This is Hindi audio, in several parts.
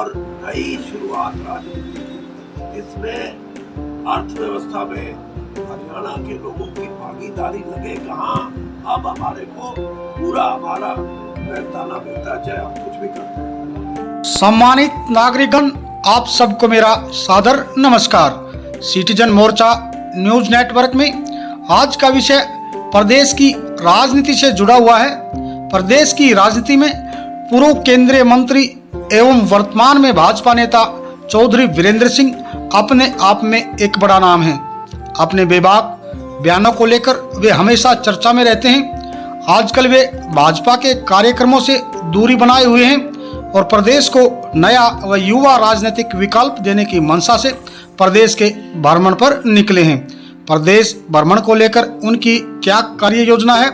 और नई शुरुआत राजनीति की, इसमें अर्थव्यवस्था में हरियाणा के लोगों की भागीदारी लगे कहाँ। अब हमारे को पूरा हमारा मेहनताना मिलता है, चाहे हम कुछ भी करते हैं। सम्मानित नागरिकगण, आप सबको मेरा सादर नमस्कार। सिटीजन मोर्चा न्यूज नेटवर्क में आज का विषय प्रदेश की राजनीति से जुड़ा हुआ है। प्रदेश की राजनीति में पूर्व केंद्रीय मंत्री एवं वर्तमान में भाजपा नेता चौधरी वीरेंद्र सिंह अपने आप में एक बड़ा नाम है। अपने बेबाक बयानों को लेकर वे हमेशा चर्चा में रहते हैं। आजकल वे भाजपा के कार्यक्रमों से दूरी बनाए हुए हैं और प्रदेश को नया व युवा राजनीतिक विकल्प देने की मंशा से प्रदेश के भ्रमण पर निकले हैं। प्रदेश भ्रमण को लेकर उनकी क्या कार्य योजना है,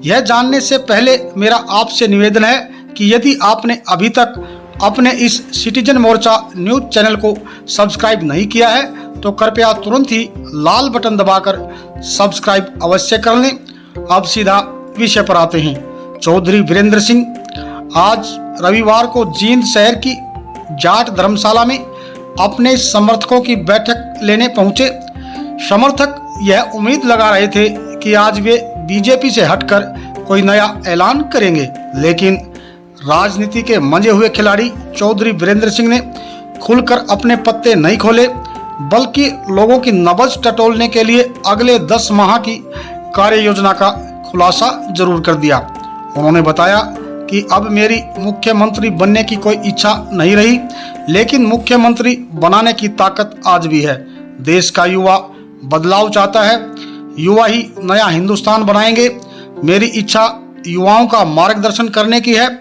यह जानने से पहले मेरा आपसे निवेदन है कि यदि आपने अभी तक अपने इस सिटीजन मोर्चा न्यूज चैनल को सब्सक्राइब नहीं किया है तो कृपया तुरंत ही लाल बटन दबाकर सब्सक्राइब अवश्य कर लें। अब सीधा विषय पर आते हैं। चौधरी वीरेंद्र सिंह आज रविवार को जींद शहर की जाट धर्मशाला में अपने समर्थकों की बैठक लेने पहुंचे। समर्थक यह उम्मीद लगा रहे थे कि आज वे बीजेपी से हटकर कोई नया ऐलान करेंगे, लेकिन राजनीति के मंजे हुए खिलाड़ी चौधरी वीरेंद्र सिंह ने खुलकर अपने पत्ते नहीं खोले, बल्कि लोगों की नब्ज टटोलने के लिए अगले 10 माह की कार्य योजना का खुलासा जरूर कर दिया। उन्होंने बताया कि अब मेरी मुख्यमंत्री बनने की कोई इच्छा नहीं रही, लेकिन मुख्यमंत्री बनाने की ताकत आज भी है। देश का युवा बदलाव चाहता है, युवा ही नया हिंदुस्तान बनाएंगे। मेरी इच्छा युवाओं का मार्गदर्शन करने की है।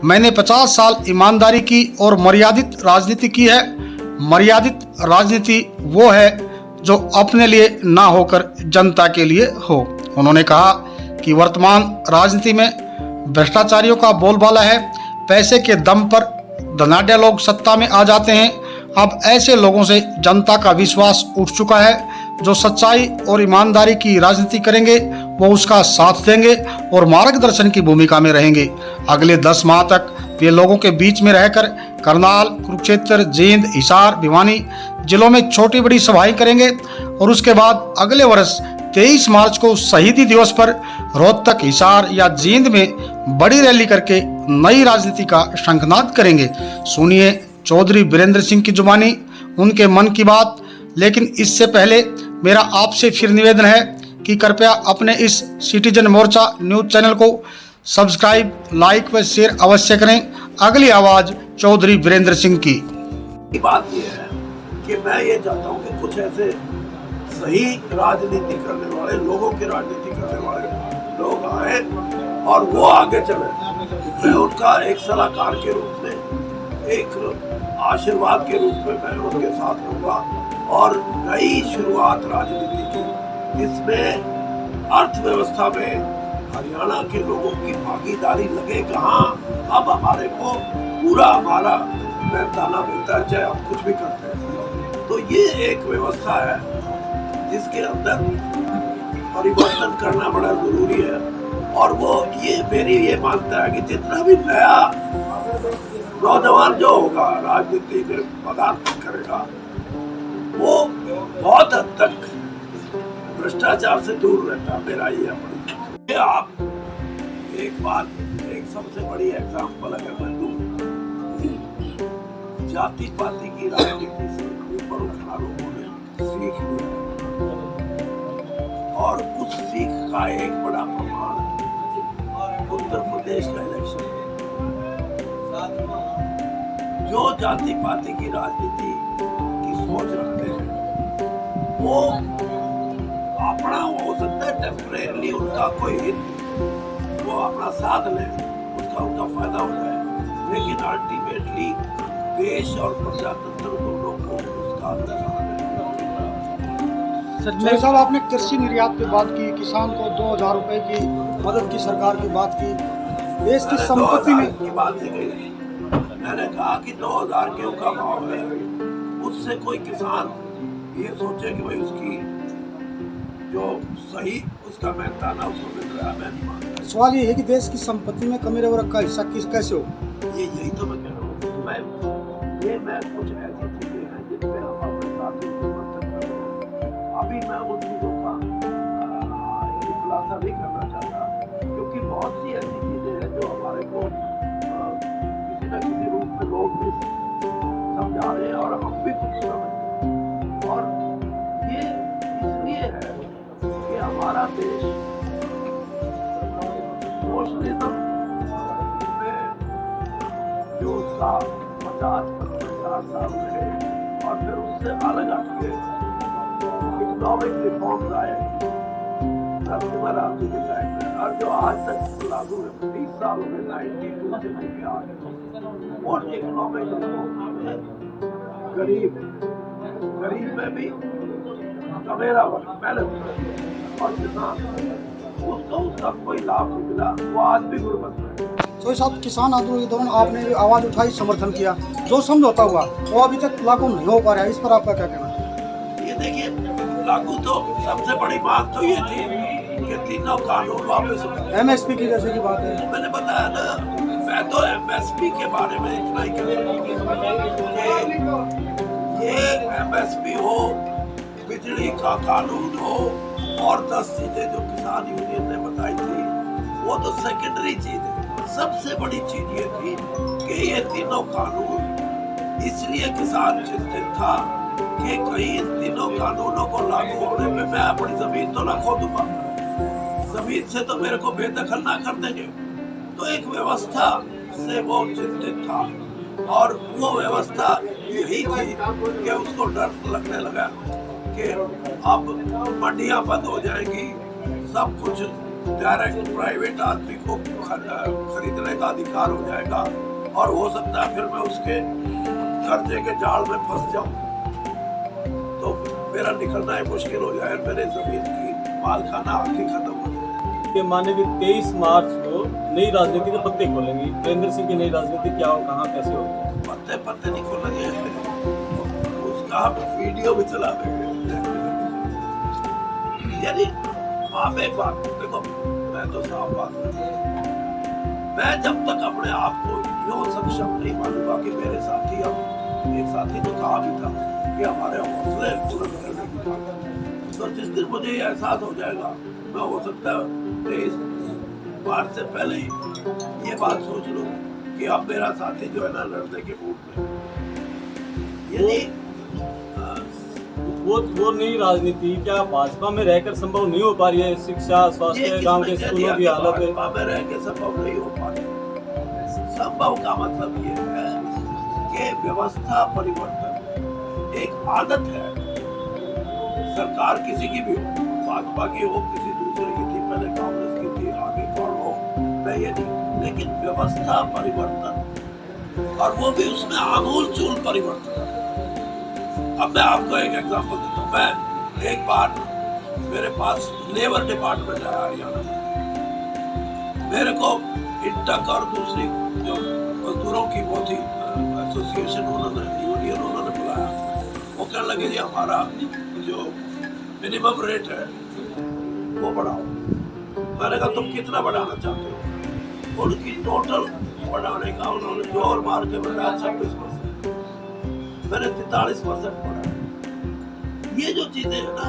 मैंने 50 साल ईमानदारी की और मर्यादित राजनीति की है। मर्यादित राजनीति वो है जो अपने लिए ना होकर जनता के लिए हो। उन्होंने कहा कि वर्तमान राजनीति में भ्रष्टाचारियों का बोलबाला है। पैसे के दम पर धनाढ्य लोग सत्ता में आ जाते हैं। अब ऐसे लोगों से जनता का विश्वास उठ चुका है। जो सच्चाई और ईमानदारी की राजनीति करेंगे वो उसका साथ देंगे और मार्गदर्शन की भूमिका में रहेंगे। अगले 10 माह तक वे लोगों के बीच में रहकर करनाल, कुरुक्षेत्र, जींद, हिसार, भिवानी जिलों में छोटी बड़ी सभाएं करेंगे और उसके बाद अगले वर्ष 23 मार्च को शहीदी दिवस पर रोहतक, हिसार या जींद में बड़ी रैली करके नई राजनीति का शंखनाद करेंगे। सुनिए चौधरी वीरेंद्र सिंह की जुबानी, उनके मन की बात। लेकिन इससे पहले मेरा आपसे फिर निवेदन है कि कृपया अपने इस सिटीजन मोर्चा न्यूज चैनल को सब्सक्राइब, लाइक व शेयर अवश्य करें। अगली आवाज चौधरी वीरेंद्र सिंह की। बात यह है कि मैं ये चाहता हूँ कि कुछ ऐसे सही राजनीति करने वाले लोगों की राजनीति करने वाले लोग आए और वो आगे चले। मैं उनका एक सलाहकार के रूप में, एक आशीर्वाद के रूप में मैं उनके साथ रहूंगा और नई शुरुआत राजनीति की, इसमें अर्थव्यवस्था में हरियाणा के लोगों की भागीदारी लगे कहाँ। अब हमारे को पूरा हमारा मेहनताना मिलता है, चाहे हम कुछ भी करते हैं। तो ये एक व्यवस्था है जिसके अंदर परिवर्तन करना बड़ा जरूरी है। और वो ये मेरी ये मानता है कि जितना भी नया नौजवान जो होगा राजनीति में पदार्पण करेगा वो बहुत हद तक भ्रष्टाचार से दूर रहता। मेरा ये अपनी आप एक बात, एक सबसे बड़ी एग्जाम्पल अगर मैं दूं, जाति पाति की राजनीति से ऊपर उठना लोगों ने सीख लिया और उस सीख का एक बड़ा प्रमाण उत्तर प्रदेश का इलेक्शन। जो जाति पाति की राजनीति की सोच रखते हैं वो अपना हो सकता है टेम्परेरी उनका कोई हित वो अपना साध ले, उसका उनका फायदा हो जाए, लेकिन अल्टीमेटली देश और प्रजातंत्र दोनों को उसका नुकसान है। साहब, आपने कृषि निर्यात की बात की, किसान को 2000 रुपए की मदद की सरकार की बात की, देश की संपत्ति में की बात की गई। मैंने कहा कि 2000 गेहूं का भाव है, उससे कोई किसान ये सोचे कि भाई उसकी जो सही उसका मेहनताना उसको मिल रहा है, मैं नहीं मानता। सवाल ये है कि देश की संपत्ति में कमी रखा हिस्सा किस कैसे हो? यही तो मैं कह रहा हूँ। मैं ये मैं कुछ ऐसी चीजें हैं जिनपे हम अपने साथी समर्थन कर रहे हैं। अभी मैं उन चीजों का खुलासा नहीं करना चाहता, क्योंकि बहुत सी ऐसी चीजें हैं जो हमारे को किसी न किसी रूप में लोग भी समझा रहे हैं और हम भी कुछ समझते हैं। और ये इसलिए है कि हमारा देश सोशलिज्म में जो 50-60 साल रहे और फिर उससे अलग हटके इकोनॉमिक रिफॉर्म्स आए नरसिम्हा राव जी के टाइम में, और जो आज तक लागू है 30 साल हो गए 92 से लेके आज। और इकोनॉमिक रिफॉर्म में गरीब में भी कमेरा वर्ग पहले और किसान उसका कोई लाभ नहीं मिला, वो आज भी गुर्बत में है। तो साहब, किसान आंदोलन के दौरान आपने आवाज उठाई, समर्थन किया, जो समझौता हुआ वो अभी तक लागू नहीं हो पा रहा है, इस पर आपका क्या कहना है? ये देखिए, लागू तो सबसे बड़ी बात तो ये थी कि तीनों कानून वापस MSP की जैसे की बात है, मैंने बताया ना, मैं तो MSP के बारे में इतना ही कह सकता हूं कि ये MSP हो, बिजली का कानून हो और 10 चीजें जो किसान यूनियन ने बताई थी, वो तो सेकेंडरी चीज है। सबसे बड़ी चीज ये थी कि ये तीनों कानून, इसलिए किसान चिंतित था कि कहीं इन तीनों कानूनों को लागू होने पे मैं अपनी जमीन तो ना खो दूंगा, जमीन से तो मेरे को बेदखल ना कर देंगे। तो एक व्यवस्था से वो चिंतित था, और वो व्यवस्था यही थी कि उसको डर लगने लगा कि अब मंडियां बंद हो जाएंगी, सब कुछ डायरेक्ट प्राइवेट आदमी को खरीदने का अधिकार हो जाएगा, और हो सकता है फिर मैं उसके कर्जे के जाल में फंस जाऊं, तो मेरा निकलना ही मुश्किल हो जाए, मेरे जमीन की मालखाना आखिर खत्म हो जाए। के माने भी 23 मार्च को नई राजनीति के पत्ते खोलेंगी। वीरेंद्र सिंह की नई राजनीति क्या हो, कहाँ कैसे होगी? पत्ते नहीं खोलेंगे, उसका वीडियो भी चला देंगे। यानी आप एक बात देखो, मैं तो साफ बात करूं, मैं जब तक अपने आप को यूं सक्षम नहीं मानूंगा कि मेरे साथी, हम एक साथी ने कहा भी था कि हमारे हौसले बुलंद करने की बात, तो जिस दिन मुझे ये एहसास हो जाएगा, मैं हो सकता है 23 मार्च से पहले ही ये बात सोच लूं कि अब मेरा साथी जो है ना लड़ने के मूड में। यानी वो नई राजनीति क्या भाजपा में रहकर संभव नहीं हो पा रही है? शिक्षा, स्वास्थ्य, गांव के स्कूलों की हालत है, भाजपा में रह के संभव नहीं हो पा रही। संभव का मतलब ये है कि व्यवस्था परिवर्तन एक आदत है, सरकार किसी की भी हो, भाजपा की हो, किसी दूसरे की थी, पहले कांग्रेस की थी, आगे कौन हो, मैं ये नहीं, लेकिन व्यवस्था परिवर्तन, और वो भी उसमें आमूल चूल परिवर्तन। अब मैं आपको एक एग्जांपल देता हूँ। मैं एक बार मेरे पास लेबर डिपार्टमेंट है हरियाणा में, मेरे को इंटक और दूसरी जो मजदूरों की वो थी एसोसिएशन, यूनियन उन्होंने बुलाया। वो कहने लगे जी हमारा जो मिनिमम रेट है वो बढ़ाओ। मैंने कहा तुम कितना बढ़ाना चाहते हो? उनकी टोटल बढ़ाने का उन्होंने जोर मार के बढ़ाया 26%, मैंने 43% बढ़ा। ये जो चीजें है ना,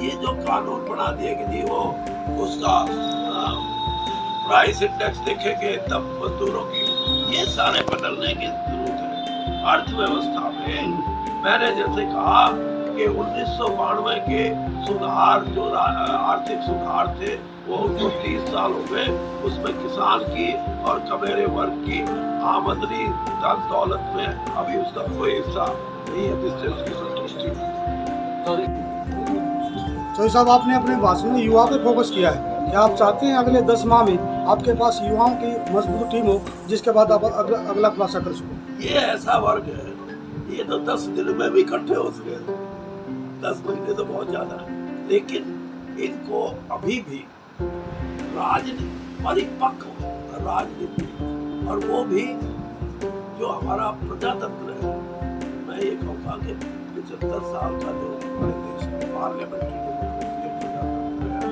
ये जो कानून बना दिए कि जी वो उसका प्राइस इंडेक्स देखेंगे तब मजदूरों की, ये सारे बदलने की जरूरत है। अर्थव्यवस्था में मैंने जैसे कहा कि 1992 के सुधार जो आर्थिक सुधार थे वो 30 साल हो गए, उसमें किसान की और कमेरे वर्ग की आमदनी धन दौलत में अभी उसका कोई हिस्सा नहीं है जिससे उसकी संतुष्टि। तो साहब, आपने अपने भाषण में युवा पे फोकस किया है, क्या आप चाहते हैं अगले 10 माह में आपके पास युवाओं की मजबूत टीम हो जिसके बाद आप अगला खुलासा कर सको? ये ऐसा वर्ग है, ये तो 10 दिन में भी इकट्ठे हो सके, 10 महीने तो बहुत ज्यादा है, लेकिन इनको अभी भी राजनीति, परिपक्व राजनीति, और वो भी जो हमारा प्रजातंत्र है, मैं ये कहूँगा कि 75 साल का जो हमारे देश में पार्लियामेंट्री डेमोक्रेसी प्रजातंत्र है,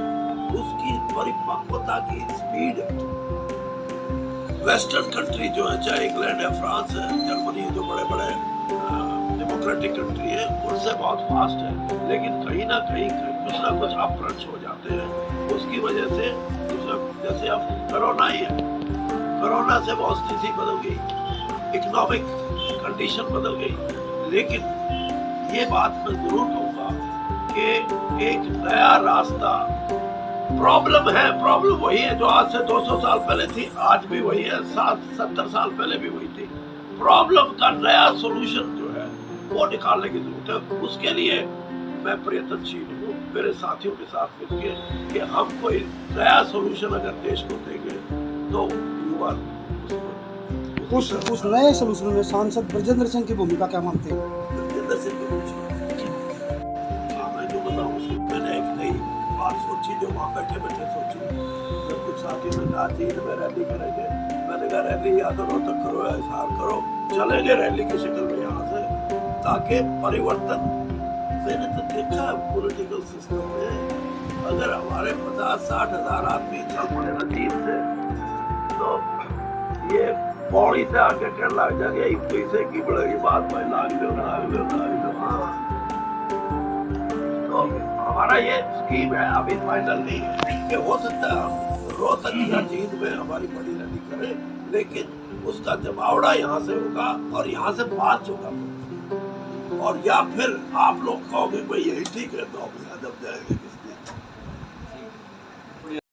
उसकी परिपक्वता की स्पीड वेस्टर्न कंट्री जो है, चाहे इंग्लैंड है, फ्रांस है, जर्मनी है, जो बड़े बड़े डेमोक्रेटिक कंट्री है, उनसे बहुत फास्ट है, लेकिन कहीं ना कहीं कुछ ना कुछ अप्रोच हो जाते हैं। उसकी वजह से जैसे अब कोरोना ही है, कोरोना से बहुत स्थिति बदल गई, इकोनॉमिक कंडीशन बदल गई, लेकिन ये बात मैं जरूर कहूँगा कि एक नया रास्ता, प्रॉब्लम है, प्रॉब्लम वही है जो आज से 200 साल पहले थी, आज भी वही है, 70 साल पहले भी वही थी। प्रॉब्लम का नया सॉल्यूशन जो है वो निकालने की जरूरत है। उसके लिए मैं प्रयत्नशील हूँ मेरे साथियों के साथ मिलकर कि हम कोई नया सॉल्यूशन अगर देश को देंगे तो युवा उस नए सलूशन में सांसद ब्रजेंद्र सिंह की भूमिका क्या मानते हैं? ब्रजेंद्र सिंह को मैं जो बताऊँ, मैंने एक नई बात सोची जो वहाँ बैठे बैठे सोची। जब कुछ साथी ने कहा चीन में रैली करेंगे, मैंने कहा रैली या तो रोहतक करो या हिसार करो, चलेंगे रैली की शक्ल में यहाँ से, ताकि परिवर्तन। मैंने तो देखा पॉलिटिकल सिस्टम में अगर हमारे 50-60 हजार आदमी चल पड़े ना टीम से, तो ये पौड़ी से आके कहने लग जाएंगे पैसे की बड़ी बात भाई, लाग लो। तो हमारा ये स्कीम है, अभी फाइनल नहीं है कि हो सकता है हम रोहतक या जींद में हमारी बड़ी रैली करें, लेकिन उसका जमावड़ा यहाँ से होगा और यहाँ से मार्च होगा, और या फिर आप लोग कहोगे भाई यही ठीक है तो हम यहाँ जब जाएंगे